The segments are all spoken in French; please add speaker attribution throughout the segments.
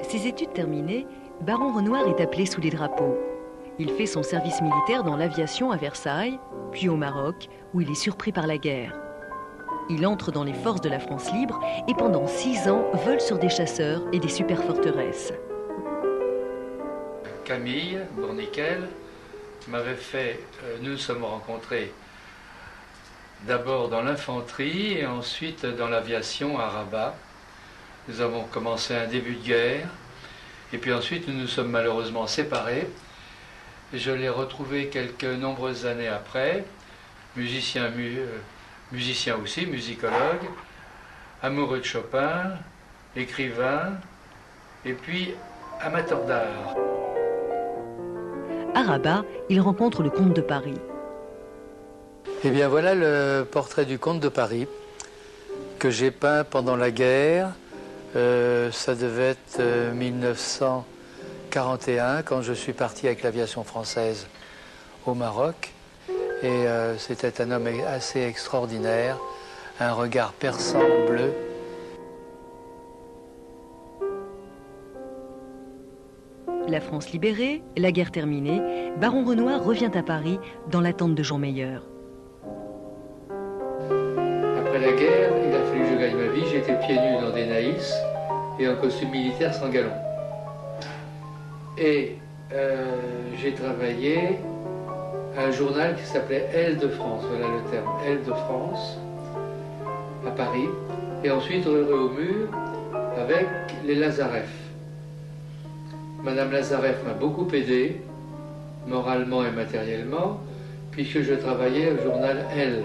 Speaker 1: Ses études terminées, Baron Renoir est appelé sous les drapeaux. Il fait son service militaire dans l'aviation à Versailles, puis au Maroc, où il est surpris par la guerre. Il entre dans les forces de la France libre et pendant 6 ans vole sur des chasseurs et des superforteresses.
Speaker 2: Camille Bourniquel m'avait fait, nous nous sommes rencontrés d'abord dans l'infanterie et ensuite dans l'aviation à Rabat. Nous avons commencé un début de guerre et puis ensuite nous nous sommes malheureusement séparés. Je l'ai retrouvé quelques nombreuses années après, musicien aussi, musicologue, amoureux de Chopin, écrivain et puis amateur d'art.
Speaker 1: À Rabat, il rencontre le comte de Paris.
Speaker 2: Eh bien voilà le portrait du comte de Paris que j'ai peint pendant la guerre. Ça devait être 1941 quand je suis parti avec l'aviation française au Maroc. Et c'était un homme assez extraordinaire, un regard perçant bleu.
Speaker 1: La France libérée, la guerre terminée, Baron Renoir revient à Paris dans l'attente de Jean Meyer.
Speaker 2: Après la guerre, il a fallu que je gagne ma vie. J'étais pieds nus dans des naïs et en costume militaire sans galon. Et j'ai travaillé à un journal qui s'appelait Elle de France, voilà le terme, Elle de France, à Paris. Et ensuite, Heureux au mur, avec les Lazareff. Madame Lazareff m'a beaucoup aidé, moralement et matériellement, puisque je travaillais au journal Elle.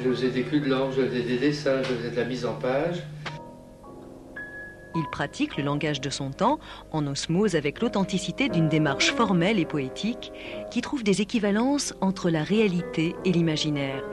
Speaker 2: Je faisais des culs de langue, je faisais des dessins, je faisais de la mise en page.
Speaker 1: Il pratique le langage de son temps en osmose avec l'authenticité d'une démarche formelle et poétique qui trouve des équivalences entre la réalité et l'imaginaire.